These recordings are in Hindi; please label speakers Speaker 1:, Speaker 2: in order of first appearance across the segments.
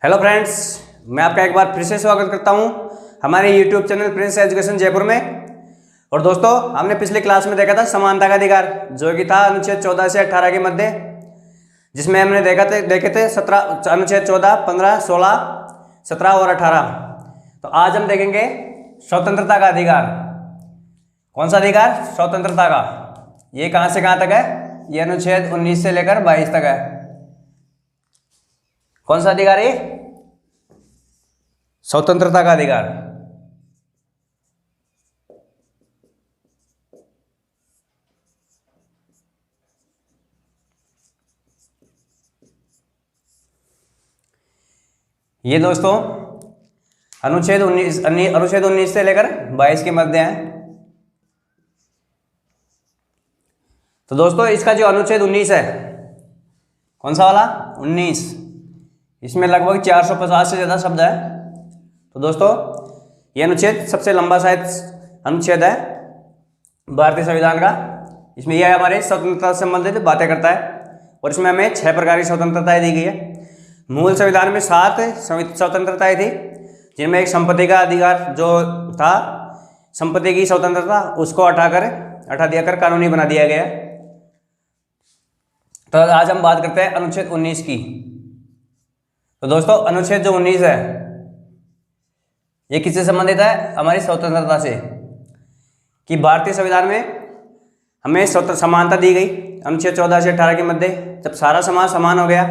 Speaker 1: हेलो फ्रेंड्स, मैं आपका एक बार फिर से स्वागत करता हूं हमारे YouTube channel Prince education Jaipur में। और दोस्तों, हमने पिछले क्लास में देखा था समानता का अधिकार, जो कि था अनुच्छेद 14 से 18 के मध्य, जिसमें हमने देखे थे 17 अनुच्छेद 14, 15, 16, 17 और 18। तो आज हम देखेंगे स्वतंत्रता का अधिकार। कौन सा अधिकार? स्वतंत्रता का। ये कहाँ से कहाँ तक है? ये अनुच्छेद 19 से लेकर 22 तक है। कौन सा अधिकार है? स्वतंत्रता का अधिकार। ये दोस्तों अनुच्छेद 19 से लेकर 22 के मध्य है। तो दोस्तों, इसका जो अनुच्छेद 19 है, कौन सा वाला? 19, इसमें लगभग 450 से ज़्यादा शब्द है। तो दोस्तों, ये अनुच्छेद सबसे लंबा शायद अनुच्छेद है भारतीय संविधान का। इसमें यह हमारे स्वतंत्रता से संबंधित बातें करता है और इसमें हमें 6 प्रकार की स्वतंत्रताएं दी गई है। मूल संविधान में 7 स्वतंत्रताएं थी, जिनमें एक संपत्ति का अधिकार जो था, संपत्ति की स्वतंत्रता, उसको हटा दिया कर कानूनी बना दिया गया। तो आज हम बात करते हैं अनुच्छेद 19 की। तो दोस्तों, अनुच्छेद जो 19 है, ये किससे संबंधित है? हमारी स्वतंत्रता से। कि भारतीय संविधान में हमें समानता दी गई अनुच्छेद 14 से 18 के मध्य। जब सारा समाज समान हो गया,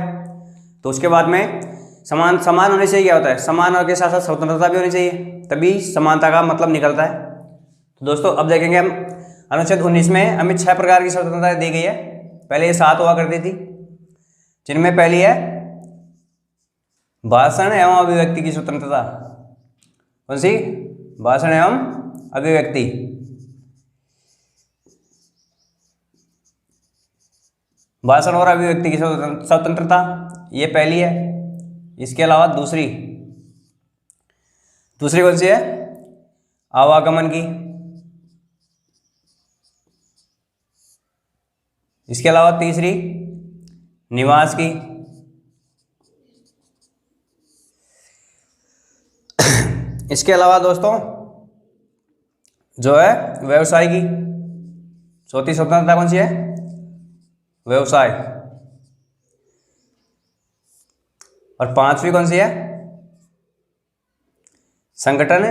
Speaker 1: तो उसके बाद में समान होने से क्या होता है? समान होने के साथ साथ स्वतंत्रता भी होनी चाहिए, तभी समानता का मतलब निकलता है। तो दोस्तों, अब देखेंगे हम अनुच्छेद 19 में हमें 6 प्रकार की स्वतंत्रता दी गई है। पहले ये 7 हुआ करती थी, जिनमें पहली है भाषण एवं अभिव्यक्ति की स्वतंत्रता। कौन सी? भाषण एवं अभिव्यक्ति। भाषण और अभिव्यक्ति की स्वतंत्रता, ये पहली है। इसके अलावा दूसरी कौन सी है? आवागमन की। इसके अलावा तीसरी निवास की। इसके अलावा दोस्तों जो है व्यवसाय की। चौथी स्वतंत्रता कौन सी है? व्यवसाय। और 5वीं कौन सी है? संगठन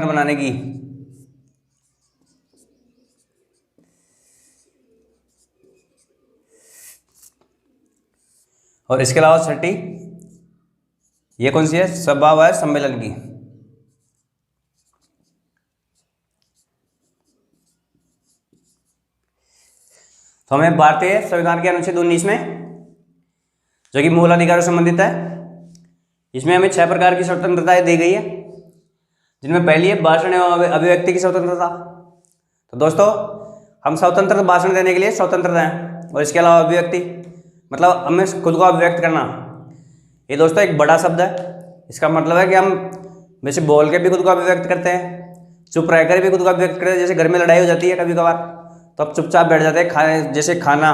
Speaker 1: बनाने की। और इसके अलावा 6ठी, ये कौन सी है? सभा व सम्मेलन की। तो हमें भारतीय संविधान के अनुच्छेद 19 में, जो कि मूल अधिकारों से संबंधित है, इसमें हमें 6 प्रकार की स्वतंत्रताएं दी गई है, जिनमें पहली है भाषण एवं अभिव्यक्ति की स्वतंत्रता। तो दोस्तों, हम स्वतंत्र भाषण देने के लिए स्वतंत्र हैं। और इसके अलावा अभिव्यक्ति मतलब हमें खुद को अभिव्यक्त करना। ये दोस्तों एक बड़ा शब्द है। इसका मतलब है कि हम वैसे बोल के भी खुद को अभिव्यक्त करते हैं, चुप रहकर भी खुद को अभिव्यक्त करते हैं। जैसे घर में लड़ाई हो जाती है कभी कभार, तो अब चुपचाप बैठ जाते हैं। जैसे खाना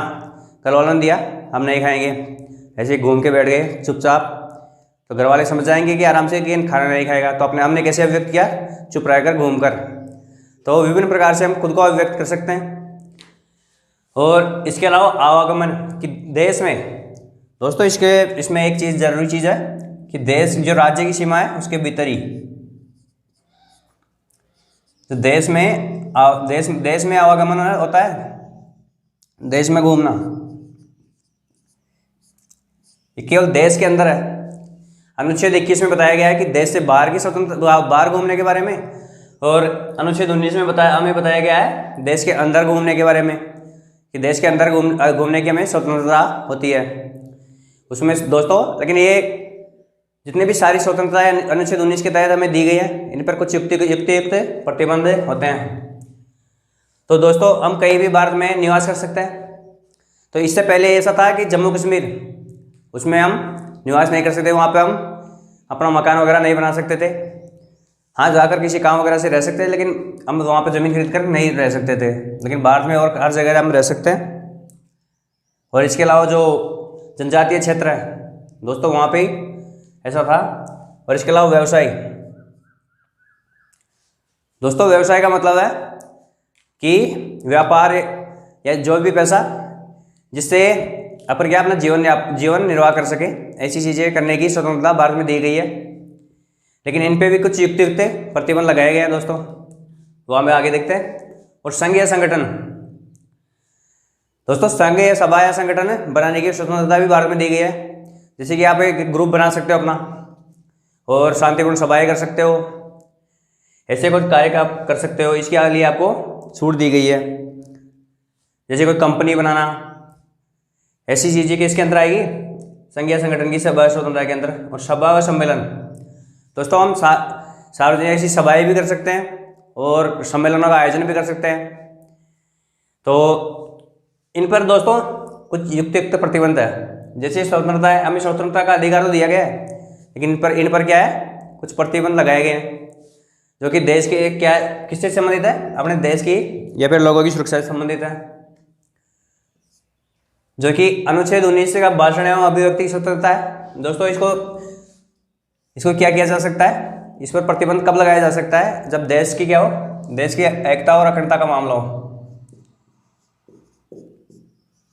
Speaker 1: कल वालों ने दिया, हम नहीं खाएंगे, ऐसे ही घूम के बैठ गए चुपचाप, तो घर वाले समझ जाएंगे कि आराम से कि खाना नहीं खाएगा। तो हमने कैसे अभिव्यक्त किया? चुप रहकर, घूमकर। तो विभिन्न प्रकार से हम खुद को अभिव्यक्त कर सकते हैं। और इसके अलावा आवागमन कि देश में, दोस्तों इसमें एक चीज़ जरूरी चीज़ है कि देश जो राज्य की सीमा है उसके भीतर ही, तो देश में आवागमन होता है, देश में घूमना, ये केवल देश के अंदर है। अनुच्छेद 21 में बताया गया है कि देश से बाहर की स्वतंत्रता, बाहर घूमने के बारे में। और अनुच्छेद 19 में हमें बताया गया है देश के अंदर घूमने के बारे में, कि देश के अंदर घूमने की हमें स्वतंत्रता होती है उसमें दोस्तों। लेकिन ये जितने भी सारी स्वतंत्रताएं अनुच्छेद 19 के तहत हमें दी गई है, इन पर कुछ युक्त प्रतिबंध होते हैं। तो दोस्तों, हम कहीं भी भारत में निवास कर सकते हैं। तो इससे पहले ऐसा था कि जम्मू कश्मीर, उसमें हम निवास नहीं कर सकते, वहाँ पे हम अपना मकान वगैरह नहीं बना सकते थे। हाँ, जाकर किसी काम वगैरह से रह सकते हैं, लेकिन हम वहाँ पर ज़मीन खरीद कर नहीं रह सकते थे। लेकिन भारत में और हर जगह हम रह सकते हैं। और इसके अलावा जो जनजातीय क्षेत्र है, दोस्तों वहाँ पे ऐसा था। और इसके अलावा व्यवसाय, दोस्तों व्यवसाय का मतलब है कि व्यापार या जो भी पैसा जिससे अपन क्या अपना जीवन निर्वाह कर सके, ऐसी चीज़ें करने की स्वतंत्रता भारत में दी गई है। लेकिन इन पे भी कुछ युक्त प्रतिबंध लगाए गए हैं दोस्तों, वो हमें आगे देखते हैं। और संघ या संगठन, दोस्तों संघ या सभा या संगठन बनाने की स्वतंत्रता भी भारत में दी गई है। जैसे कि आप एक ग्रुप बना सकते हो अपना और शांतिपूर्ण सभाएं कर सकते हो, ऐसे कुछ कार्य आप कर सकते हो, इसके लिए आपको छूट दी गई है। जैसे कोई कंपनी बनाना, ऐसी चीज़ें कि इसके अंदर आएगी संघ या संगठन की सभा स्वतंत्रता के अंदर। और सभा व सम्मेलन, दोस्तों हम सार्वजनिक ऐसी सभाएं भी कर सकते हैं और सम्मेलनों का आयोजन भी कर सकते हैं। तो इन पर दोस्तों कुछ युक्त प्रतिबंध है। जैसे स्वतंत्रता है, हमें स्वतंत्रता का अधिकार तो दिया गया है, लेकिन इन पर क्या है, कुछ प्रतिबंध लगाए गए हैं जो कि देश के क्या किससे संबंधित है, अपने देश की या फिर लोगों की सुरक्षा से संबंधित है। जो कि अनुच्छेद 19 का भाषण एवं अभिव्यक्ति की स्वतंत्रता है। दोस्तों इसको क्या किया जा सकता है, इस पर प्रतिबंध कब लगाया जा सकता है, जब देश की क्या हो, देश की एकता और अखंडता का मामला हो,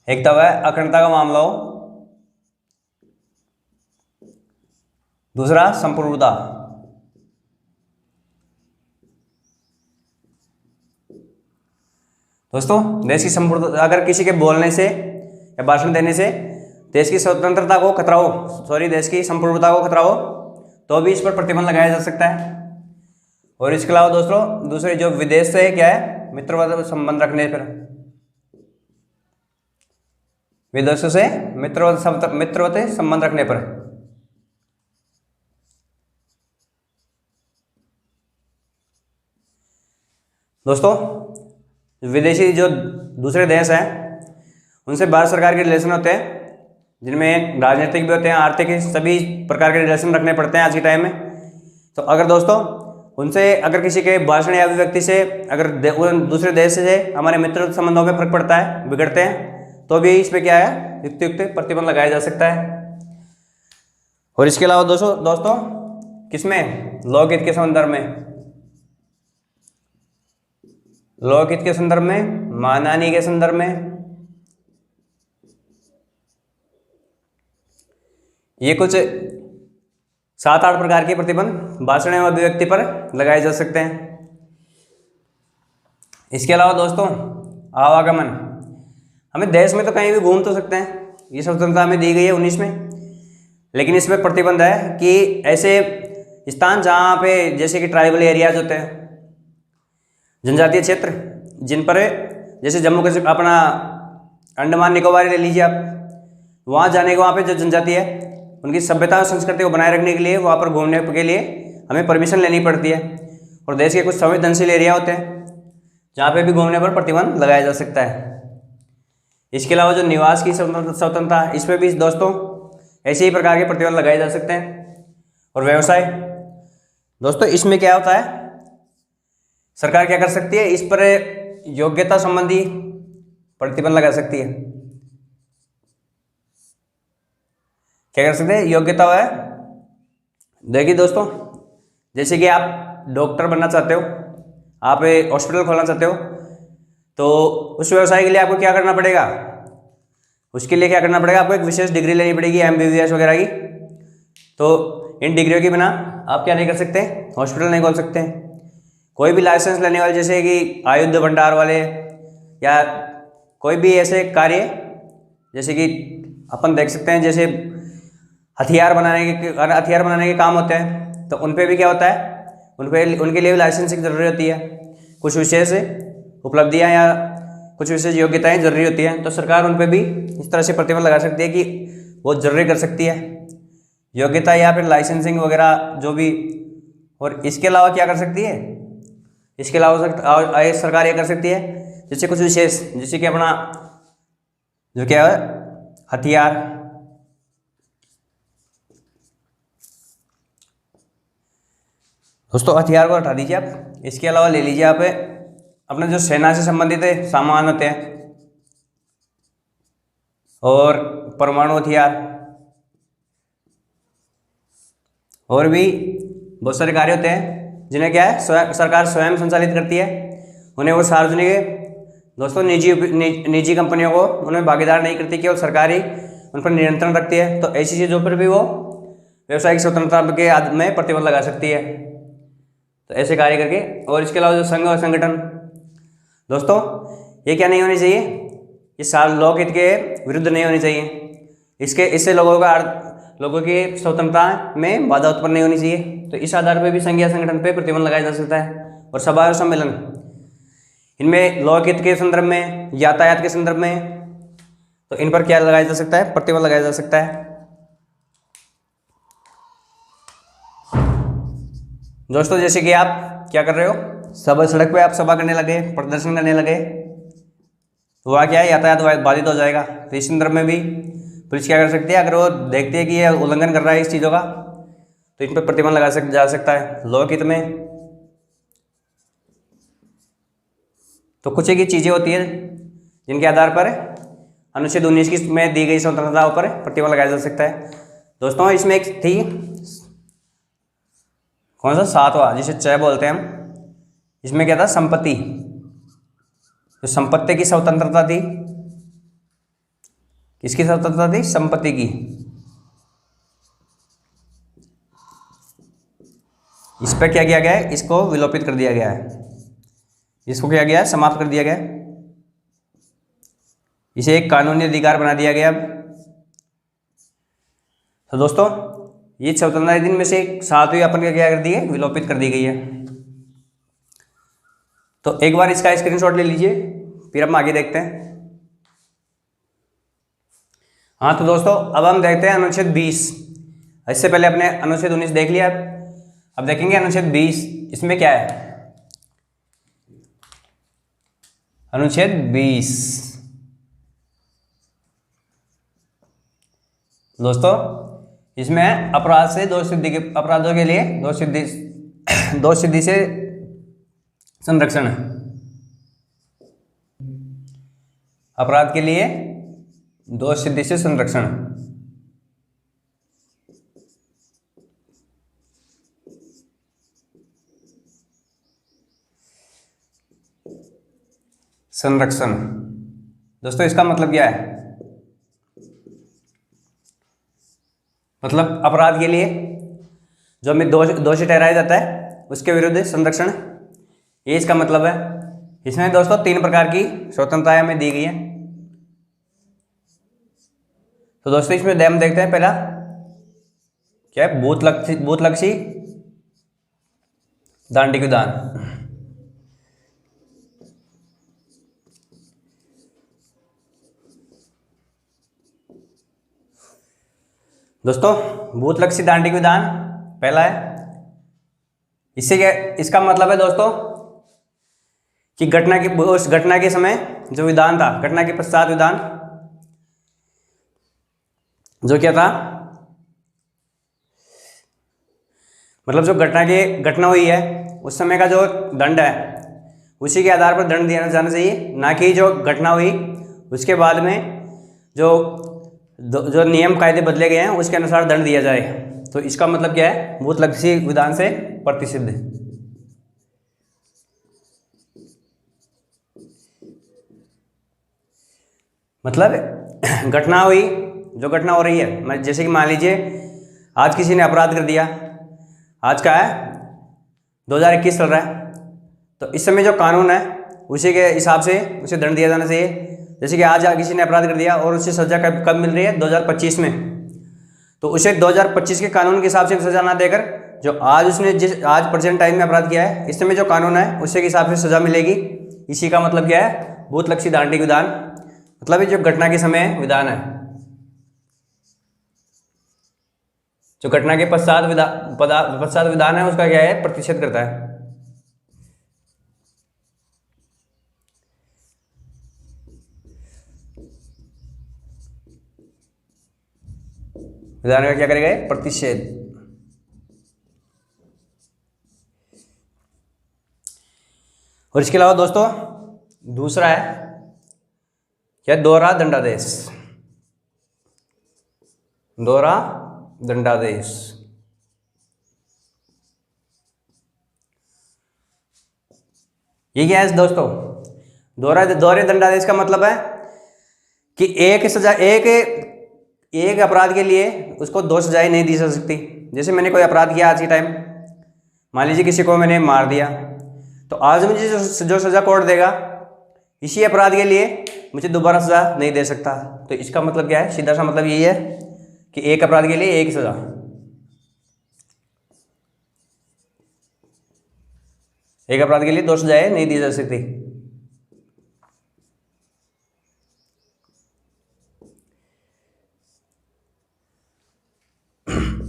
Speaker 1: एकता व अखंडता का मामला हो। दूसरा संप्रभुता, दोस्तों देश की संप्रभुता, अगर किसी के बोलने से या भाषण देने से देश की स्वतंत्रता को खतरा हो, देश की संप्रभुता को खतरा हो, तो भी इस पर प्रतिबंध लगाया जा सकता है। और इसके अलावा दोस्तों दूसरे जो विदेश से क्या है, मित्रवत संबंध रखने पर, विदेशों से मित्रवत संबंध रखने पर। दोस्तों विदेशी जो दूसरे देश हैं उनसे भारत सरकार के रिलेशन होते हैं, जिनमें राजनीतिक भी होते हैं, आर्थिक, सभी प्रकार के रिलेशन रखने पड़ते हैं आज के टाइम में। तो अगर दोस्तों उनसे अगर किसी के भाषण या अभिव्यक्ति से अगर दूसरे देश से हमारे मित्र संबंधों में फर्क पड़ता है, बिगड़ते हैं, तो भी इस पर क्या है, युक्त प्रतिबंध लगाया जा सकता है। और इसके अलावा दोस्तों किसमें, लोकहित के संदर्भ में, लोकहित के संदर्भ में, मानहानि के संदर्भ में, ये कुछ 7-8 प्रकार के प्रतिबंध भाषण एवं अभिव्यक्ति पर लगाए जा सकते हैं। इसके अलावा दोस्तों आवागमन, हमें देश में तो कहीं भी घूम तो सकते हैं, ये स्वतंत्रता हमें दी गई है 19 में, लेकिन इसमें प्रतिबंध है कि ऐसे स्थान जहाँ पे जैसे कि ट्राइबल एरियाज होते हैं, जनजातीय क्षेत्र, जिन पर जैसे जम्मू कश्मीर, अपना अंडमान निकोबार ले लीजिए आप, वहाँ जाने को, वहाँ पे जो जनजाति है उनकी सभ्यता और संस्कृति को बनाए रखने के लिए वहाँ पर घूमने के लिए हमें परमिशन लेनी पड़ती है। और देश के कुछ संवेदनशील एरिया होते हैं जहाँ पे भी घूमने पर प्रतिबंध लगाया जा सकता है। इसके अलावा जो निवास की स्वतंत्रता, इस पर भी दोस्तों ऐसे ही प्रकार के प्रतिबंध लगाए जा सकते हैं। और व्यवसाय, दोस्तों इसमें क्या होता है, सरकार क्या कर सकती है, इस पर योग्यता संबंधी प्रतिबंध लगा सकती है। क्या कर सकते हैं, योग्यता है। देखिए दोस्तों, जैसे कि आप डॉक्टर बनना चाहते हो, आप एक हॉस्पिटल खोलना चाहते हो, तो उस व्यवसाय के लिए आपको क्या करना पड़ेगा, उसके लिए क्या करना पड़ेगा, आपको एक विशेष डिग्री लेनी पड़ेगी, MBBS वगैरह की। तो इन डिग्रियों के बिना आप क्या नहीं कर सकते, हॉस्पिटल नहीं खोल सकते। कोई भी लाइसेंस लेने वाले, जैसे कि आयुध भंडार वाले या कोई भी ऐसे कार्य, जैसे कि अपन देख सकते हैं, जैसे हथियार बनाने के काम होते हैं, तो उन पे भी क्या होता है, उनके लिए भी लाइसेंसिंग जरूरी होती है। कुछ विशेष उपलब्धियां या कुछ विशेष योग्यताएं जरूरी होती हैं, तो सरकार उन पे भी इस तरह से प्रतिबंध लगा सकती है कि वो जरूरी कर सकती है योग्यता या फिर लाइसेंसिंग वगैरह जो भी। और इसके अलावा क्या कर सकती है, इसके अलावा सरकार ये कर सकती है, जैसे कुछ विशेष, जैसे कि अपना जो क्या है हथियार, दोस्तों हथियार को हटा दीजिए आप। इसके अलावा ले लीजिए आप अपने जो सेना से संबंधित सामान होते हैं, और परमाणु हथियार, और भी बहुत सारे कार्य होते हैं जिन्हें क्या है सरकार स्वयं संचालित करती है। उन्हें वो सार्वजनिक दोस्तों निजी कंपनियों को उन्हें भागीदार नहीं करती, केवल सरकार ही उन पर नियंत्रण रखती है। तो ऐसी चीज़ों पर भी वो व्यवसायिक स्वतंत्रता के आद में प्रतिबंध लगा सकती है। तो ऐसे कार्य करके। और इसके अलावा जो संघ और संगठन दोस्तों, ये क्या नहीं होनी चाहिए, ये साल लोकहित के विरुद्ध नहीं होनी चाहिए। इससे लोगों की स्वतंत्रता में बाधा उत्पन्न नहीं होनी चाहिए। तो इस आधार पर भी संघ या संगठन पर प्रतिबंध लगाया जा सकता है। और सभा और सम्मेलन, इनमें लोकहित के संदर्भ में, यातायात के संदर्भ में, तो इन पर क्या लगाया जा सकता है, प्रतिबंध लगाया जा सकता है। दोस्तों जैसे कि आप क्या कर रहे हो, सड़क पे आप सभा करने लगे, प्रदर्शन करने लगे, तो वहाँ क्या है, यातायात बाधित हो जाएगा। तो इस संदर्भ में भी पुलिस क्या कर सकती है, अगर वो देखती है कि ये उल्लंघन कर रहा है इस चीज़ों का, तो इन पर प्रतिबंध लगा जा सकता है लोकहित में। तो कुछ एक चीज़ें होती है जिनके आधार पर अनुच्छेद 19 में दी गई स्वतंत्रताओं पर प्रतिबंध लगाया जा सकता है। दोस्तों इसमें एक थी, कौन सा, 7वां, जिसे 6 बोलते हैं हम। इसमें क्या था, संपत्ति, तो संपत्ति की स्वतंत्रता थी। किसकी स्वतंत्रता थी, संपत्ति की। इस पर क्या किया गया है, इसको विलोपित कर दिया गया है। इसको क्या गया है, समाप्त कर दिया गया। इसे एक कानूनी अधिकार बना दिया गया। तो दोस्तों ये स्वतंत्रता दिन में से 7वीं अपन क्या कर दी है, विलोपित कर दी गई है। तो एक बार इसका स्क्रीनशॉट ले लीजिए, फिर हम आगे देखते हैं। हाँ तो दोस्तों अब हम देखते हैं अनुच्छेद 20। इससे पहले अपने अनुच्छेद 19 देख लिया, अब देखेंगे अनुच्छेद 20। इसमें क्या है, अनुच्छेद 20 दोस्तों, इसमें अपराध से अपराधों के लिए दो सिद्धि से संरक्षण है। अपराध के लिए 2 सिद्धि से संरक्षण। संरक्षण दोस्तों इसका मतलब क्या है, मतलब अपराध के लिए जो हमें दोषी ठहराया जाता है उसके विरुद्ध संरक्षण, ये इसका मतलब है। इसमें दोस्तों 3 प्रकार की स्वतंत्रताएं हमें दी गई है। तो दोस्तों इसमें हम देखते हैं, पहला क्या है, भूतलक्षी दांडिक विधान। दोस्तों भूतलक्षी दांडिक विधान पहला है। इससे क्या, इसका मतलब है दोस्तों कि उस घटना के समय जो विधान था, घटना के पश्चात विधान जो क्या था, मतलब जो घटना हुई है उस समय का जो दंड है उसी के आधार पर दंड दिया जाना चाहिए, ना कि जो घटना हुई उसके बाद में जो नियम कायदे बदले गए हैं उसके अनुसार दंड दिया जाए। तो इसका मतलब क्या है, भूतलक्षी विधान से प्रतिषिद्ध। मतलब घटना हुई, जो घटना हो रही है, जैसे कि मान लीजिए आज किसी ने अपराध कर दिया, आज का है 2021 चल रहा है, तो इस समय जो कानून है उसी के हिसाब से उसे दंड दिया जाना चाहिए। जैसे कि आज किसी ने अपराध कर दिया और उसे सजा कब मिल रही है, 2025 में, तो उसे 2025 के कानून के हिसाब से सजा ना देकर जो आज प्रेजेंट टाइम में अपराध किया है इस समय जो कानून है उसी के हिसाब से सजा मिलेगी। इसी का मतलब क्या है, भूतलक्षी दांडिक विधान, मतलब ये जो घटना के समय विधान है, जो घटना के पश्चात विधान है उसका क्या है, प्रतिषेध करता है। विधान का क्या करेगा, प्रतिषेध। और इसके अलावा दोस्तों दूसरा है क्या, दोहरा दंडादेश। दोहरा दंडादेश ये क्या है दोस्तों? दोहरे दंडादेश का मतलब है कि एक अपराध के लिए उसको 2 सजाएं नहीं दी जा सकती। जैसे मैंने कोई अपराध किया आज के टाइम, मान लीजिए किसी को मैंने मार दिया, तो आज मुझे जो सजा कोर्ट देगा, इसी अपराध के लिए मुझे दोबारा सजा नहीं दे सकता। तो इसका मतलब क्या है? सीधा सा मतलब यही है कि एक अपराध के लिए एक सजा। एक अपराध के लिए 2 सजाएं नहीं दी जा सकती।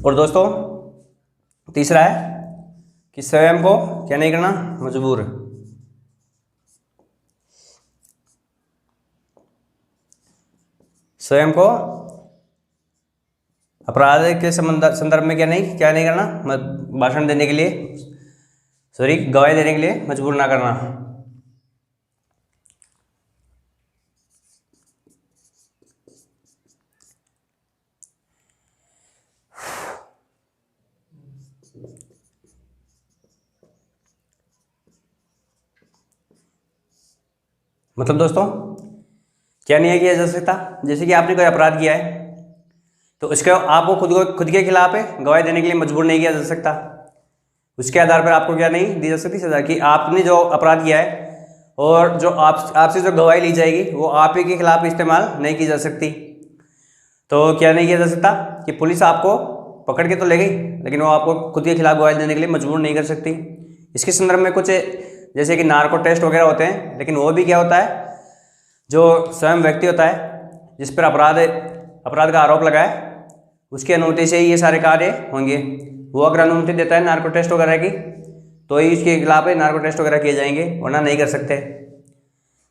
Speaker 1: और दोस्तों तीसरा है कि स्वयं को क्या नहीं करना? मजबूर। स्वयं को अपराध के संदर्भ में क्या नहीं करना? भाषण देने के लिए, गवाही देने के लिए मजबूर ना करना। मतलब दोस्तों क्या नहीं किया जा सकता? जैसे कि आपने कोई अपराध किया है तो उसके आपको खुद के खिलाफ गवाही देने के लिए मजबूर नहीं किया जा सकता। उसके आधार पर आपको क्या नहीं दी जा सकती सजा, कि आपने जो अपराध किया है और जो आपसे जो गवाही ली जाएगी वो आप ही के खिलाफ इस्तेमाल नहीं की जा सकती। तो क्या नहीं किया जा सकता कि पुलिस आपको पकड़ के तो ले गई, लेकिन वो आपको खुद के खिलाफ गवाही देने के लिए मजबूर नहीं कर सकती। इसके संदर्भ में कुछ जैसे कि नार्को टेस्ट वगैरह होते हैं, लेकिन वो भी क्या होता है, जो स्वयं व्यक्ति होता है जिस पर अपराध का आरोप लगा है उसकी अनुमति से ही ये सारे कार्य होंगे। वो अगर अनुमति देता है नार्को टेस्ट वगैरह की तो ही उसके खिलाफ नार्को टेस्ट वगैरह किए जाएंगे, वरना नहीं कर सकते।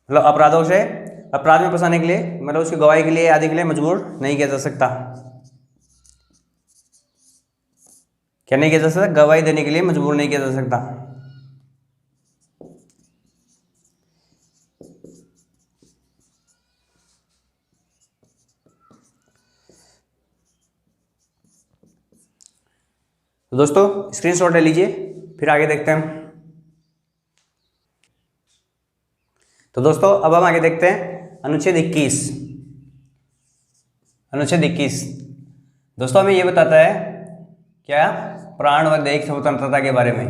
Speaker 1: मतलब अपराध में फंसाने के लिए, मतलब उसकी गवाही के लिए आदि के लिए मजबूर नहीं किया जा सकता। क्या नहीं किया जा सकता? गवाही देने के लिए मजबूर नहीं किया जा सकता। तो दोस्तों स्क्रीनशॉट ले लीजिए, फिर आगे देखते हैं। तो दोस्तों अब हम आगे देखते हैं अनुच्छेद 21। अनुच्छेद 21 दोस्तों हमें ये बताता है क्या? प्राण व दैहिक स्वतंत्रता के बारे में।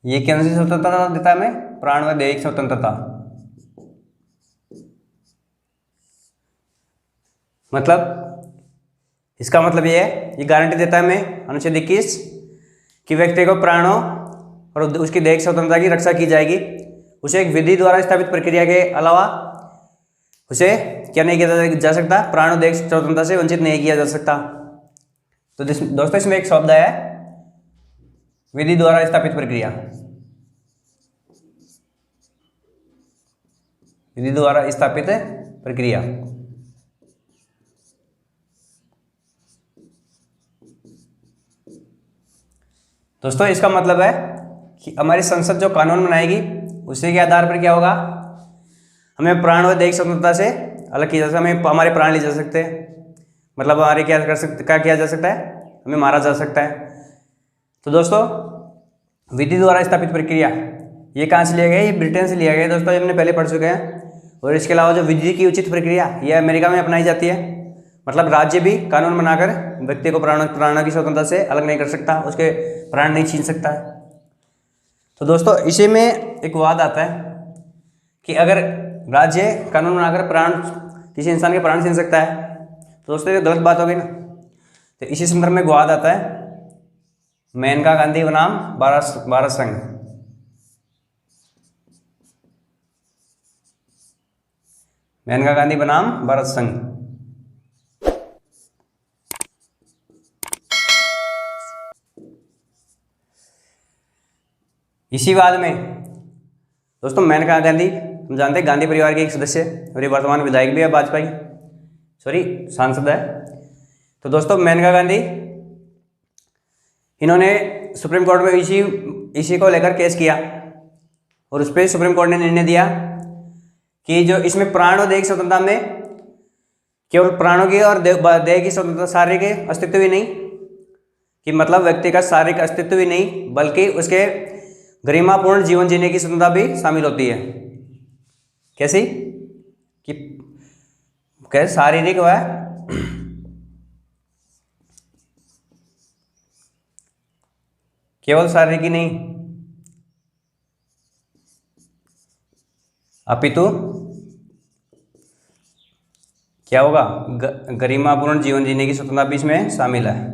Speaker 1: ये कौन सी स्वतंत्रता देता है हमें? प्राण व दैहिक स्वतंत्रता। मतलब इसका मतलब ये है, ये गारंटी देता है हमें अनुच्छेद 21 कि व्यक्ति को प्राणों और उसकी दैहिक स्वतंत्रता की रक्षा की जाएगी। उसे एक विधि द्वारा स्थापित प्रक्रिया के अलावा उसे क्या नहीं किया जा सकता? प्राण और दैहिक स्वतंत्रता से वंचित नहीं किया जा सकता। तो दोस्तों इसमें एक शब्द है विधि द्वारा स्थापित प्रक्रिया। विधि द्वारा स्थापित प्रक्रिया। दोस्तों इसका मतलब है कि हमारी संसद जो कानून बनाएगी उसी के आधार पर क्या होगा? हमें प्राण व दैहिक स्वतंत्रता से अलग किया जा सकता है। हमें हमारे प्राण लिए जा सकते हैं, मतलब हमारे क्या किया जा सकता है? हमें मारा जा सकता है। तो दोस्तों विधि द्वारा स्थापित प्रक्रिया ये कहाँ से लिया गया? ये ब्रिटेन से लिया गया दोस्तों, हमने पहले पढ़ चुके हैं। और इसके अलावा जो विधि की उचित प्रक्रिया ये अमेरिका में अपनाई जाती है। मतलब राज्य भी कानून बनाकर व्यक्ति को प्राणों की स्वतंत्रता से अलग नहीं कर सकता, उसके प्राण नहीं छीन सकता है। तो दोस्तों इसी में एक वाद आता है कि अगर राज्य कानून बनाकर किसी इंसान के प्राण छीन सकता है तो दोस्तों ये गलत बात होगी ना। तो इसी संदर्भ में वाद आता है मेनका गांधी बनाम भारत संघ। मेनका गांधी बनाम भारत संघ। इसी वाद में दोस्तों मेनका गांधी, हम जानते हैं गांधी परिवार के एक सदस्य और ये वर्तमान विधायक भी है, सांसद है। तो दोस्तों मेनका गांधी इन्होंने सुप्रीम कोर्ट में इसी को लेकर केस किया और उस पर सुप्रीम कोर्ट ने निर्णय दिया कि जो इसमें प्राण और दैहिक स्वतंत्रता में केवल प्राणों की और देह की स्वतंत्रता, शारीरिक के अस्तित्व ही नहीं कि मतलब व्यक्ति का शारीरिक अस्तित्व ही नहीं बल्कि उसके गरिमापूर्ण जीवन जीने की स्वतंत्रता भी शामिल होती है। कैसी? कि कैसे शारीरिक व केवल शारीरिक ही नहीं अपितु क्या होगा, गरिमापूर्ण जीवन जीने की स्वतंत्रता भी इसमें शामिल है।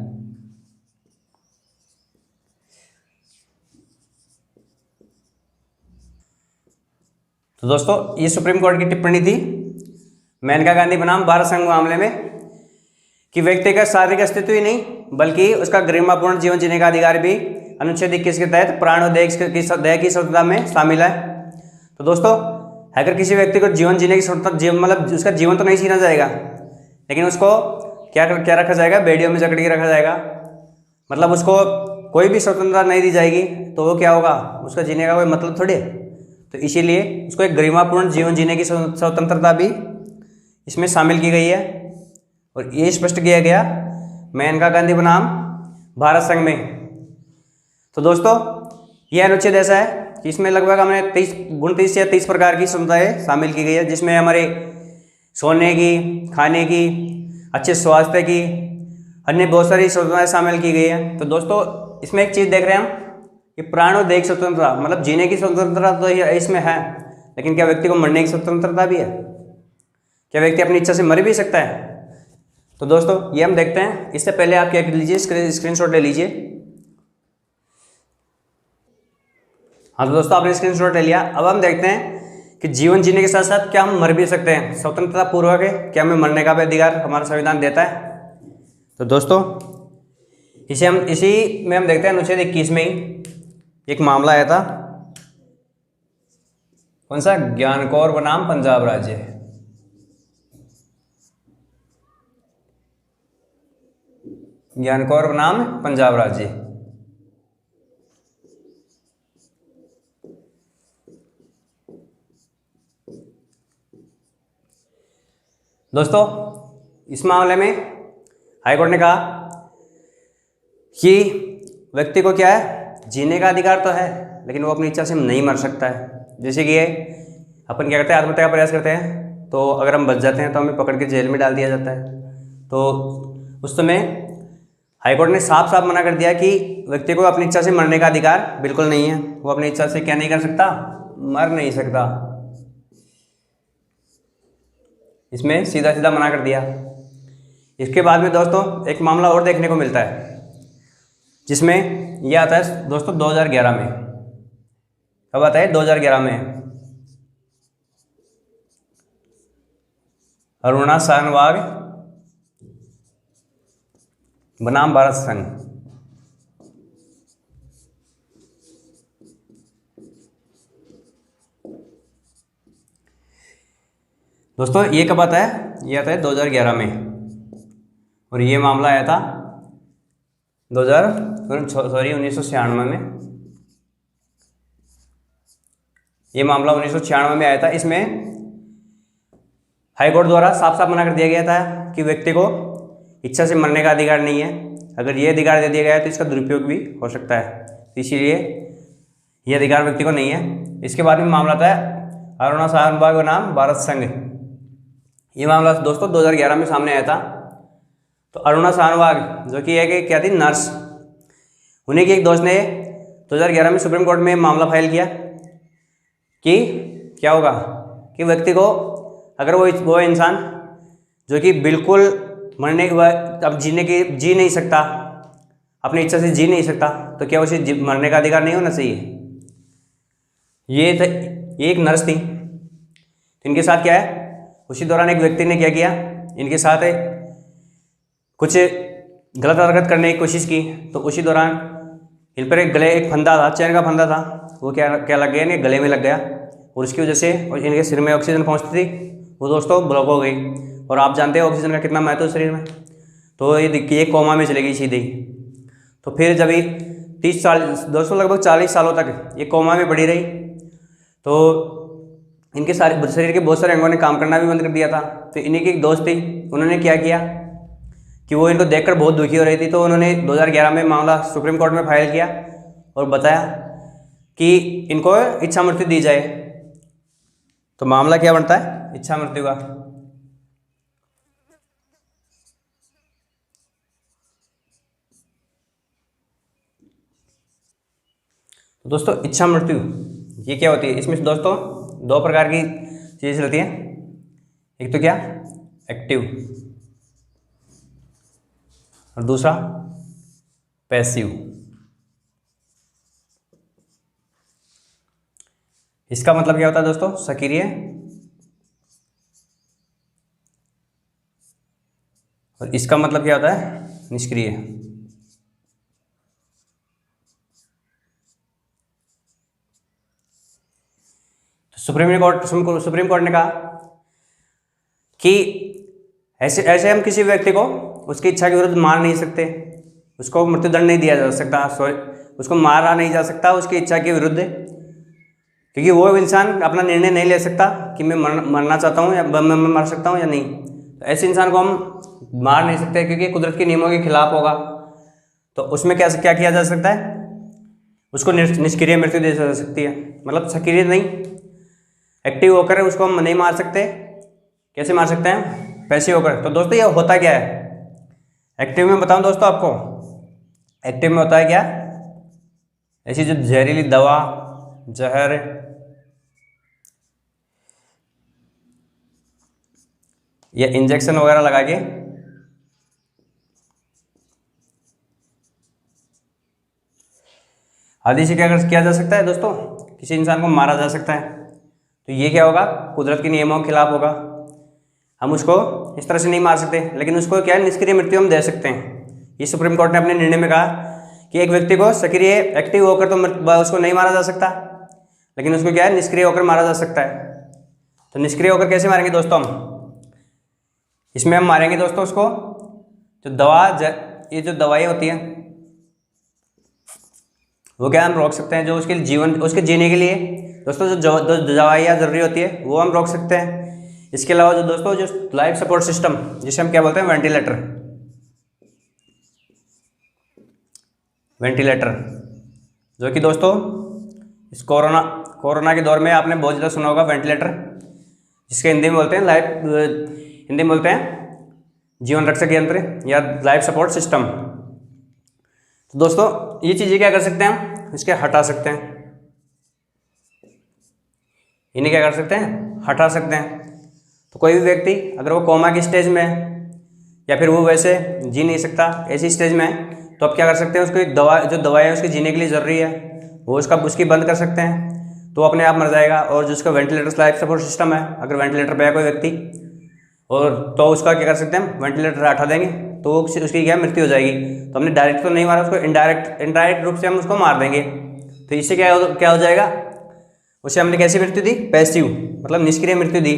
Speaker 1: तो दोस्तों ये सुप्रीम कोर्ट की टिप्पणी थी मेनका गांधी बनाम भारत संघ मामले में कि व्यक्ति का शारीरिक अस्तित्व ही नहीं बल्कि उसका गरिमापूर्ण जीवन जीने का अधिकार भी अनुच्छेद 21 के तहत प्राण और देह की स्वतंत्रता में शामिल है। तो दोस्तों अगर किसी व्यक्ति को जीवन जीने की स्वतंत्रता मतलब उसका जीवन तो नहीं छीना जाएगा लेकिन उसको क्या रखा जाएगा, बेड़ियों में जकड़ के रखा जाएगा, मतलब उसको कोई भी स्वतंत्रता नहीं दी जाएगी, तो वो क्या होगा, उसका जीने का कोई मतलब थोड़ी है। तो इसीलिए उसको एक गरिमापूर्ण जीवन जीने की स्वतंत्रता भी इसमें शामिल की गई है और ये स्पष्ट किया गया मेनका गांधी बनाम भारत संघ में। तो दोस्तों यह अनुच्छेद ऐसा है कि इसमें लगभग हमने 29 या 30 प्रकार की स्वतंत्रताएं शामिल की गई है, जिसमें हमारे सोने की, खाने की, अच्छे स्वास्थ्य की, अन्य बहुत सारी स्वतंत्रताएं शामिल की गई है। तो दोस्तों इसमें एक चीज़ देख रहे हैं हम कि प्राण और देह की स्वतंत्रता, मतलब जीने की स्वतंत्रता तो इसमें है, लेकिन क्या व्यक्ति को मरने की स्वतंत्रता भी है? क्या व्यक्ति अपनी इच्छा से मर भी सकता है? तो दोस्तों ये हम देखते हैं। इससे पहले आप क्या कर लीजिए, स्क्रीनशॉट ले लीजिए। हाँ तो दोस्तों आपने स्क्रीनशॉट ले लिया। अब हम देखते हैं कि जीवन जीने के साथ साथ क्या हम मर भी सकते हैं, स्वतंत्रता पूर्वक है, क्या हमें मरने का भी अधिकार हमारा संविधान देता है? तो दोस्तों इसी में हम देखते हैं अनुच्छेद 21 में ही एक मामला आया था, कौन सा, ज्ञानकौर बनाम पंजाब राज्य। ज्ञानकौर बनाम पंजाब राज्य। दोस्तों इस मामले में हाईकोर्ट ने कहा कि व्यक्ति को क्या है, जीने का अधिकार तो है लेकिन वो अपनी इच्छा से नहीं मर सकता है। जैसे कि अपन क्या करते हैं, आत्महत्या का प्रयास करते हैं, तो अगर हम बच जाते हैं तो हमें पकड़ के जेल में डाल दिया जाता है। तो उस समय हाईकोर्ट ने साफ साफ मना कर दिया कि व्यक्ति को अपनी इच्छा से मरने का अधिकार बिल्कुल नहीं है, वो अपनी इच्छा से क्या नहीं कर सकता, मर नहीं सकता। इसमें सीधा सीधा मना कर दिया। इसके बाद में दोस्तों एक मामला और देखने को मिलता है, जिसमें यह आता है दोस्तों 2011 में। कब आता है? 2011 में। अरुणा शाहनवाग बनाम भारत संघ। दोस्तों ये कब आता है? ये आता है 2011 में, और ये मामला आया था 1996 में। ये मामला 1996 में आया था। इसमें हाईकोर्ट द्वारा साफ साफ मना कर दिया गया था कि व्यक्ति को इच्छा से मरने का अधिकार नहीं है। अगर ये अधिकार दे दिया गया है तो इसका दुरुपयोग भी हो सकता है, इसीलिए ये अधिकार व्यक्ति को नहीं है। इसके बाद में मामला आता है अरुणा शाहनवाग बनाम भारत संघ। ये मामला दोस्तों 2011 में सामने आया था। तो अरुणा शाहनवाग जो कि एक क्या थी, नर्स, उन्हीं के एक दोस्त ने 2011 में सुप्रीम कोर्ट में मामला फाइल किया कि क्या होगा कि व्यक्ति को अगर वो इंसान जो कि बिल्कुल मरने के बाद अब जी नहीं सकता, अपनी इच्छा से जी नहीं सकता, तो क्या उसे मरने का अधिकार नहीं होना चाहिए? ये एक नर्स थी। इनके साथ क्या है, उसी दौरान एक व्यक्ति ने क्या किया, इनके साथ कुछ गलत हरकत करने की कोशिश की। तो उसी दौरान इन पर एक फंदा था, चैन का फंदा था, वो क्या लग गया, इनके गले में लग गया, और उसकी वजह से और इनके सिर में ऑक्सीजन पहुंचती थी, वो दोस्तों ब्लॉक हो गई। और आप जानते हैं ऑक्सीजन का कितना महत्व है शरीर में। तो ये कोमा में चली गई सीधे ही। तो फिर जब ये 30 साल दोस्तों लगभग 40 सालों तक ये कोमा में पड़ी रही, तो इनके सारे शरीर के बहुत सारे अंगों ने काम करना भी बंद कर दिया था। तो इन्हीं की एक दोस्त थी, उन्होंने क्या किया कि वो इनको देखकर बहुत दुखी हो रही थी, तो उन्होंने 2011 में मामला सुप्रीम कोर्ट में फाइल किया और बताया कि इनको इच्छा मृत्यु दी जाए। तो मामला क्या बनता है? इच्छा मृत्यु का। तो दोस्तों इच्छा मृत्यु ये क्या होती है? इसमें दोस्तों दो प्रकार की चीज़ रहती है। एक तो क्या, एक्टिव, और दूसरा पैसिव। इसका मतलब क्या होता है दोस्तों? सक्रिय और इसका मतलब क्या होता है? निष्क्रिय। तो सुप्रीम कोर्ट ने कहा कि ऐसे हम किसी व्यक्ति को उसकी इच्छा के विरुद्ध मार नहीं सकते, उसको मृत्युदंड नहीं दिया जा सकता, उसको मारा नहीं जा सकता उसकी इच्छा के विरुद्ध, क्योंकि वो इंसान अपना निर्णय नहीं ले सकता कि मैं मरना चाहता हूँ या मैं मर सकता हूँ या नहीं। तो ऐसे इंसान को हम मार नहीं सकते क्योंकि कुदरत के नियमों के खिलाफ होगा। तो उसमें क्या किया जा सकता है? उसको निष्क्रिय मृत्यु दी जा सकती है, मतलब सक्रिय नहीं, एक्टिव होकर उसको हम नहीं मार सकते। कैसे मार सकते हैं? पैसिव होकर। तो दोस्तों ये होता क्या है एक्टिव में? बताऊं दोस्तों आपको, एक्टिव में होता है क्या? ऐसी जो जहरीली दवा, जहर या इंजेक्शन वगैरह लगा के आदि से क्या किया जा सकता है दोस्तों? किसी इंसान को मारा जा सकता है। तो ये क्या होगा? कुदरत के नियमों के खिलाफ होगा। हम उसको इस तरह से नहीं मार सकते, लेकिन उसको क्या है? निष्क्रिय मृत्यु हम दे सकते हैं। ये सुप्रीम कोर्ट ने अपने निर्णय में कहा कि एक व्यक्ति को सक्रिय एक्टिव होकर तो उसको नहीं मारा जा सकता, लेकिन उसको क्या है? निष्क्रिय होकर मारा जा सकता है। तो निष्क्रिय होकर कैसे मारेंगे दोस्तों हम? इसमें हम मारेंगे दोस्तों उसको ये जो दवाइयाँ होती हैं वो क्या हम रोक सकते हैं, जो उसके जीने के लिए दोस्तों जो दवाइयाँ ज़रूरी होती है वो हम रोक सकते हैं। इसके अलावा जो दोस्तों जो लाइफ सपोर्ट सिस्टम, जिसे हम क्या बोलते हैं? वेंटिलेटर, जो कि दोस्तों इस कोरोना के दौर में आपने बहुत ज़्यादा सुना होगा वेंटिलेटर, जिसके हिंदी में बोलते हैं जीवन रक्षक यंत्र या लाइफ सपोर्ट सिस्टम। तो दोस्तों ये चीज़ें क्या कर सकते हैं हम? इसके हटा सकते हैं, इन्हें क्या कर सकते हैं? हटा सकते हैं। तो कोई भी व्यक्ति अगर वो कोमा की स्टेज में है या फिर वो वैसे जी नहीं सकता ऐसी स्टेज में है, तो आप क्या कर सकते हैं? उसको एक जो दवाई उसके जीने के लिए ज़रूरी है वो उसकी बंद कर सकते हैं, तो अपने आप मर जाएगा। और जिसका वेंटिलेटर लाइफ सपोर्ट सिस्टम है, अगर वेंटिलेटर पे है कोई व्यक्ति और तो उसका क्या कर सकते हैं? वेंटिलेटर हटा देंगे तो उसकी क्या मृत्यु हो जाएगी। तो हमने डायरेक्ट तो नहीं मारा उसको, इनडायरेक्ट रूप से हम उसको मार देंगे। तो इससे क्या हो जाएगा? उसे हमने कैसी मृत्यु दी? पैसिव, मतलब निष्क्रिय मृत्यु दी।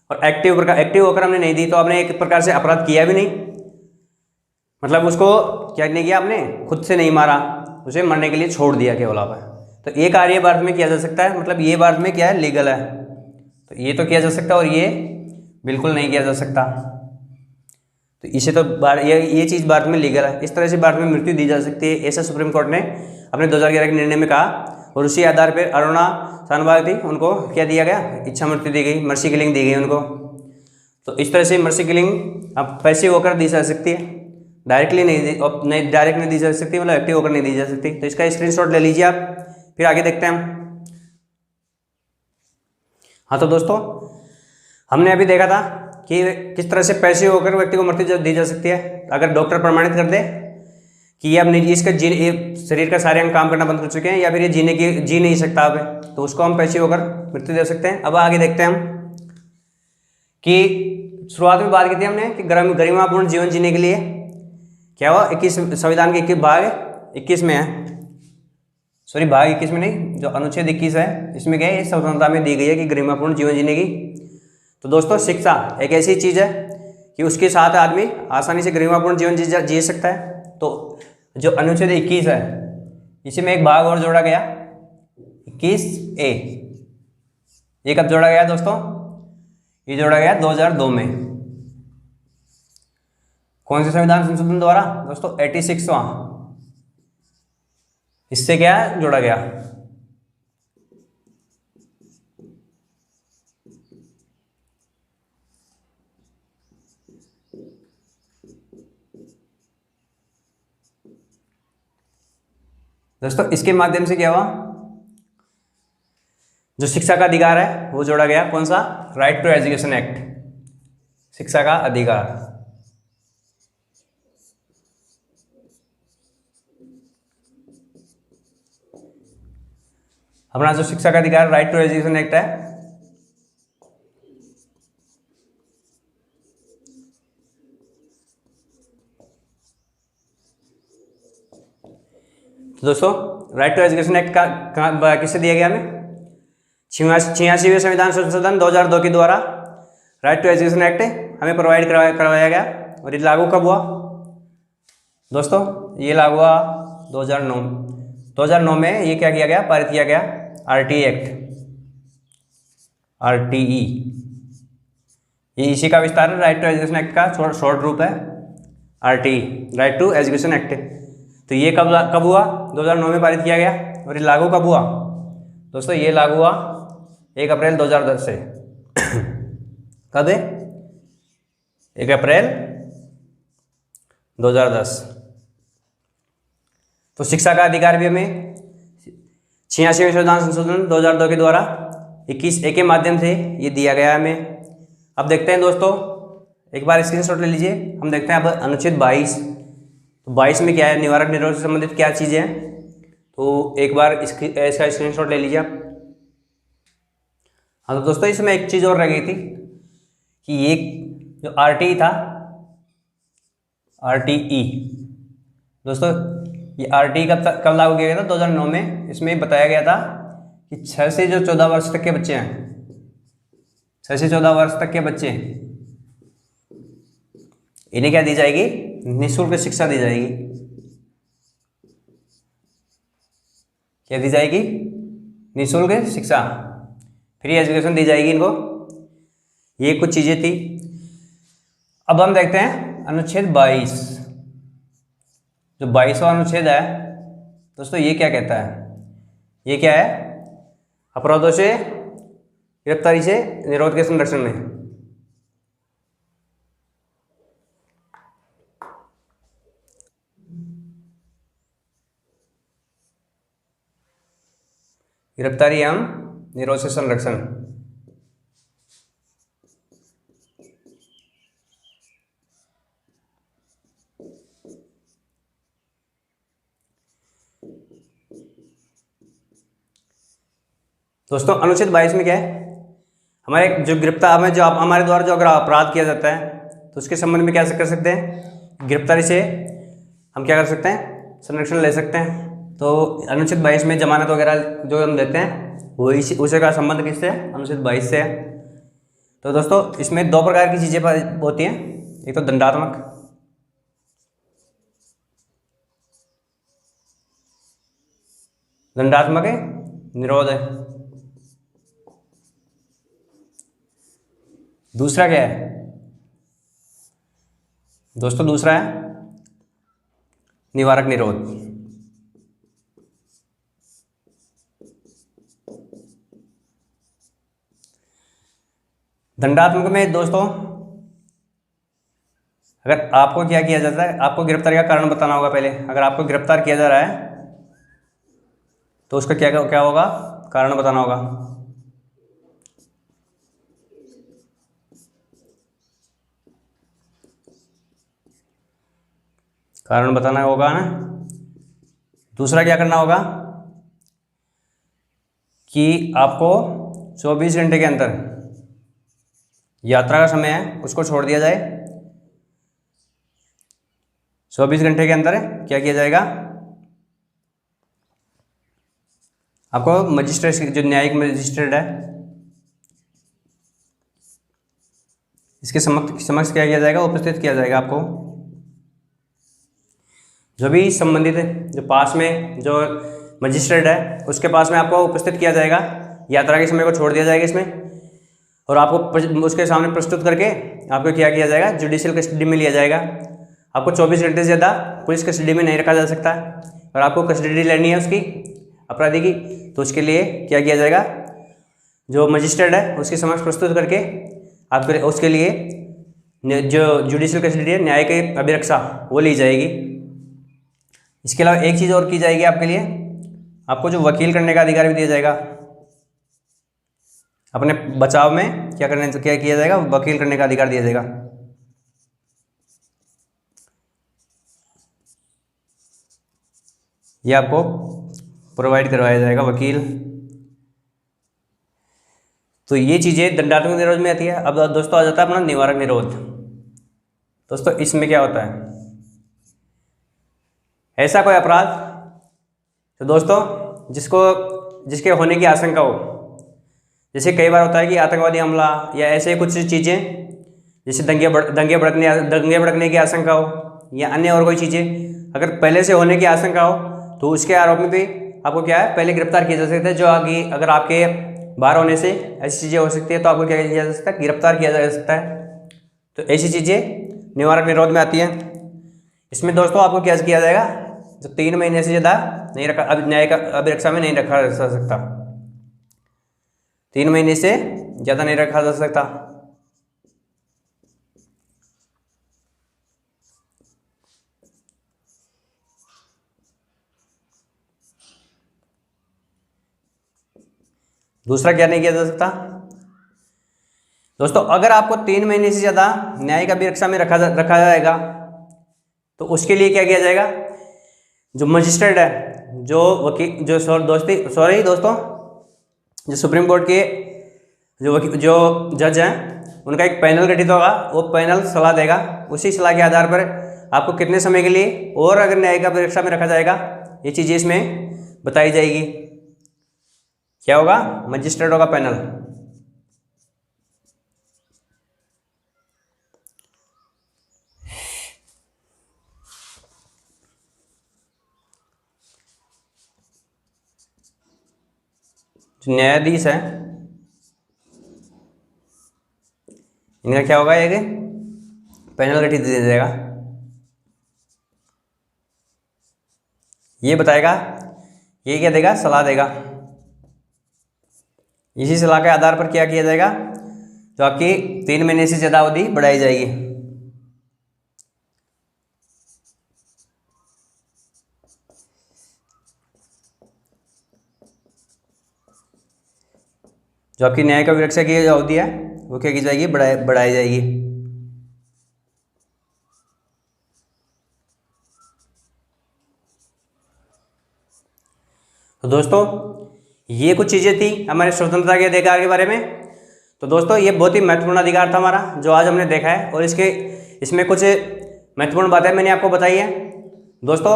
Speaker 1: और एक्टिव होकर हमने नहीं दी, तो आपने एक प्रकार से अपराध किया भी नहीं, मतलब उसको क्या नहीं किया आपने? खुद से नहीं मारा, उसे मरने के लिए छोड़ दिया केवल आप। तो ये कार्य भारत में किया जा सकता है, मतलब ये भारत में क्या है? लीगल है। तो ये तो किया जा सकता है और ये बिल्कुल नहीं किया जा सकता। तो इसे तो ये चीज़ भारत में लीगल है, इस तरह से भारत में मृत्यु दी जा सकती है, ऐसा सुप्रीम कोर्ट ने अपने 2011 के निर्णय में कहा। और उसी आधार पर अरुणा शानभाग थी, उनको क्या दिया गया? इच्छा मृत्यु दी गई, मर्सी किलिंग दी गई उनको। तो इस तरह से मर्सी किलिंग अब पैसिव होकर दी जा सकती है, डायरेक्ट नहीं दी जा सकती, मतलब एक्टिव होकर नहीं दी जा सकती। तो इसका स्क्रीनशॉट ले लीजिए आप, फिर आगे देखते हैं हम। हाँ तो दोस्तों हमने अभी देखा था कि किस तरह से पैसिव होकर व्यक्ति को मृत्यु दी जा सकती है। अगर डॉक्टर प्रमाणित कर दे कि ये अब इसका शरीर का सारे अंग काम करना बंद कर चुके हैं या फिर ये जी नहीं सकता अब, तो उसको हम पैसिव होकर मृत्यु दे सकते हैं। अब आगे देखते हैं हम कि शुरुआत में बात की थी हमने कि गरिमापूर्ण जीवन जीने के लिए क्या हुआ? 21 संविधान के भाग 21 में है, सॉरी भाग 21 में नहीं, जो अनुच्छेद 21 है इसमें क्या है? इस स्वतंत्रता में दी गई है कि गरिमापूर्ण जीवन जीने की। तो दोस्तों शिक्षा एक ऐसी चीज़ है कि उसके साथ आदमी आसानी से गरिमापूर्ण जीवन जी सकता है। तो जो अनुच्छेद 21 है इसी में एक भाग और जोड़ा गया 21A। ये कब जोड़ा गया दोस्तों? ये जोड़ा गया 2002 में। कौन से संविधान संशोधन द्वारा दोस्तों? 86वां। इससे क्या जोड़ा गया? दोस्तों इसके माध्यम से क्या हुआ? जो शिक्षा का अधिकार है वो जोड़ा गया। कौन सा? राइट टू एजुकेशन एक्ट, शिक्षा का अधिकार। हमारा जो शिक्षा का अधिकार राइट टू एजुकेशन एक्ट है, तो दोस्तों राइट टू एजुकेशन एक्ट का किससे दिया गया हमें? 86वें संविधान संशोधन 2002 के द्वारा राइट टू एजुकेशन एक्ट हमें प्रोवाइड करवाया गया। और ये लागू कब हुआ दोस्तों? ये लागू हुआ 2009 में। ये क्या किया गया? पारित किया गया आरटीई एक्ट, आरटीई। ये इसी का विस्तार है, राइट टू एजुकेशन एक्ट का शॉर्ट रूप है RTE, right to education act. तो ये कब हुआ? 2009 में पारित किया गया। और ये लागू कब हुआ दोस्तों? ये लागू हुआ 1 अप्रैल 2010 से। कब है? 1 अप्रैल 2010। तो शिक्षा का अधिकार भी हमें 86वें संविधान संशोधन 2002 के द्वारा 21A के माध्यम से ये दिया गया है हमें। अब देखते हैं दोस्तों, एक बार स्क्रीनशॉट ले लीजिए। हम देखते हैं अब अनुच्छेद 22। तो 22 में क्या है? निवारक निरोध से संबंधित क्या चीज़ें हैं? तो एक बार इसका स्क्रीनशॉट ले लीजिए आप। हाँ तो दोस्तों इसमें एक चीज़ और रह गई थी कि ये जो आरटीई था, आरटीई दोस्तों, ये आरटीई कब लागू किया गया था? 2009 में। इसमें बताया गया था कि 6 से जो 14 वर्ष तक के बच्चे हैं, 6 से 14 वर्ष तक के बच्चे, इन्हें क्या दी जाएगी? निःशुल्क शिक्षा दी जाएगी। क्या दी जाएगी? निःशुल्क शिक्षा, फ्री एजुकेशन दी जाएगी इनको। ये कुछ चीज़ें थी। अब हम देखते हैं अनुच्छेद 22। जो 22वां अनुच्छेद है दोस्तों, ये क्या कहता है? ये क्या है? अपराधों से, गिरफ्तारी से निरोध के संरक्षण में। गिरफ्तारी एवं निरोध से संरक्षण। दोस्तों अनुच्छेद 22 में क्या है? हमारे जो गिरफ्तार में जो हमारे द्वारा जो अगर अपराध किया जाता है तो उसके संबंध में क्या कर सकते हैं? गिरफ्तारी से हम क्या कर सकते हैं? संरक्षण ले सकते हैं। तो अनुच्छेद 22 में जमानत वगैरह जो हम देते हैं वो उसी का संबंध किससे है? अनुच्छेद 22 से है। तो दोस्तों इसमें 2 प्रकार की चीज़ें होती हैं। एक तो दंडात्मक, दंडात्मक है, निरोध है। दूसरा क्या है दोस्तों? दूसरा है निवारक निरोध। दंडात्मक में दोस्तों अगर आपको क्या किया जाता है? आपको गिरफ्तारी का कारण बताना होगा पहले। अगर आपको गिरफ्तार किया जा रहा है तो उसका क्या होगा? कारण बताना होगा। कारण बताना होगा ना। दूसरा क्या करना होगा कि आपको 24 घंटे के अंदर यात्रा का समय है उसको छोड़ दिया जाए। 24 घंटे के अंदर क्या किया जाएगा? आपको मजिस्ट्रेट, जो न्यायिक मजिस्ट्रेट है, इसके समक्ष क्या किया जाएगा? उपस्थित किया जाएगा आपको। जो भी संबंधित है, जो पास में जो मजिस्ट्रेट है उसके पास में आपको उपस्थित किया जाएगा। यात्रा के समय को छोड़ दिया जाएगा इसमें, और आपको उसके सामने प्रस्तुत करके आपको क्या किया जाएगा? जुडिशियल कस्टडी में लिया जाएगा। आपको 24 घंटे से ज़्यादा पुलिस कस्टडी में नहीं रखा जा सकता है। और आपको कस्टडी लेनी है उसकी अपराधी की, तो उसके लिए क्या किया जाएगा, जो मजिस्ट्रेट है उसके समक्ष प्रस्तुत करके आपके उसके लिए जो जुडिशियल कस्टडी है, न्याय की अभिरक्षा, वो ली जाएगी। इसके अलावा एक चीज़ और की जाएगी आपके लिए, आपको जो वकील करने का अधिकार भी दिया जाएगा। अपने बचाव में क्या किया जाएगा, वकील करने का अधिकार दिया जाएगा। ये आपको प्रोवाइड करवाया जाएगा वकील। तो ये चीज़ें दंडात्मक निरोध में आती है। अब दोस्तों आ जाता है अपना निवारक निरोध। दोस्तों इसमें क्या होता है, ऐसा कोई अपराध तो दोस्तों जिसके होने की आशंका हो, जैसे कई बार होता है कि आतंकवादी हमला या ऐसे कुछ चीज़ें, जैसे दंगे भड़कने की आशंका हो या अन्य और कोई चीज़ें अगर पहले से होने की आशंका हो, तो उसके आरोप में भी आपको क्या है, पहले गिरफ्तार किया जा सकता है। जो आगे अगर आपके बाहर होने से ऐसी चीज़ें हो सकती है, तो आपको क्या किया जा सकता है, गिरफ्तार किया जा सकता है। तो ऐसी चीज़ें निवारक निरोध में आती हैं। इसमें दोस्तों आपको क्या किया जाएगा, जो 3 महीने से ज़्यादा नहीं रखा, अब न्यायिक अभिरक्षा में नहीं रखा जा सकता, 3 महीने से ज़्यादा नहीं रखा जा सकता। दूसरा क्या नहीं किया जा सकता दोस्तों, अगर आपको 3 महीने से ज़्यादा न्यायिक अभिरक्षा में रखा जाएगा, तो उसके लिए क्या किया जाएगा, जो मजिस्ट्रेट है, जो वकील, जो दोस्तों जो सुप्रीम कोर्ट के जो जज हैं, उनका एक पैनल गठित होगा। वो पैनल सलाह देगा, उसी सलाह के आधार पर आपको कितने समय के लिए और अगर न्यायिक अभिरक्षा में रखा जाएगा, ये चीज़ें इसमें बताई जाएगी। क्या होगा, मजिस्ट्रेटों का पैनल। जो न्यायाधीश है, इनका क्या होगा, एक पैनल गठित दिया जाएगा। ये बताएगा, ये क्या देगा, सलाह देगा। इसी सलाह के आधार पर क्या किया जाएगा, जो आपकी 3 महीने से ज़्यादा अवधि बढ़ाई जाएगी। जो आपकी न्यायिक अभिरक्षा की अवधि है, वो क्या की जाएगी, बढ़ाई जाएगी। तो दोस्तों ये कुछ चीज़ें थी हमारे स्वतंत्रता के अधिकार के बारे में। तो दोस्तों ये बहुत ही महत्वपूर्ण अधिकार था हमारा, जो आज हमने देखा है, और इसमें कुछ महत्वपूर्ण बातें मैंने आपको बताई है दोस्तों।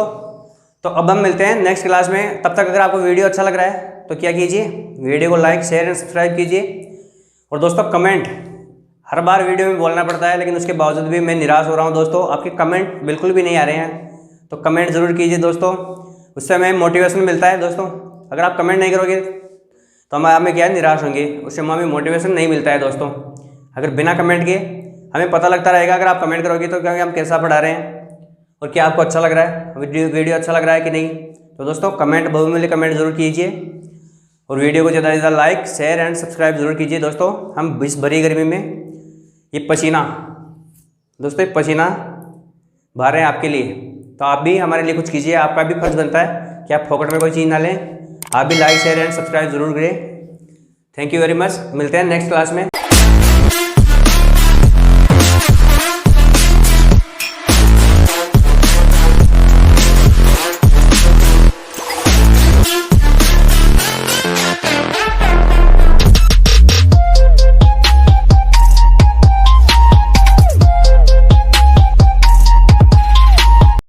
Speaker 1: तो अब हम मिलते हैं नेक्स्ट क्लास में। तब तक अगर आपको वीडियो अच्छा लग रहा है तो क्या कीजिए, वीडियो को लाइक, शेयर एंड सब्सक्राइब कीजिए। और दोस्तों कमेंट, हर बार वीडियो में बोलना पड़ता है, लेकिन उसके बावजूद भी मैं निराश हो रहा हूँ दोस्तों, आपके कमेंट बिल्कुल भी नहीं आ रहे हैं। तो कमेंट ज़रूर कीजिए दोस्तों, उससे हमें मोटिवेशन मिलता है दोस्तों। अगर आप कमेंट नहीं करोगे तो हमें क्या है, निराश होंगे, उससे हमें मोटिवेशन नहीं मिलता है दोस्तों। अगर बिना कमेंट के हमें पता लगता रहेगा, अगर आप कमेंट करोगे तो क्या हम कैसा पढ़ा रहे हैं और क्या आपको अच्छा लग रहा है, वीडियो अच्छा लग रहा है कि नहीं। तो दोस्तों कमेंट, बहुमूल्य कमेंट जरूर कीजिए, और वीडियो को ज़्यादा से ज़्यादा लाइक, शेयर एंड सब्सक्राइब जरूर कीजिए दोस्तों। हम इस भरी गर्मी में ये पसीना दोस्तों, ये पसीना बहा रहे हैं आपके लिए, तो आप भी हमारे लिए कुछ कीजिए। आपका भी फर्ज बनता है कि आप फोकट में कोई चीज़ ना लें। आप भी लाइक, शेयर एंड सब्सक्राइब जरूर करें। Thank you very much. मिलते हैं नेक्स्ट क्लास में।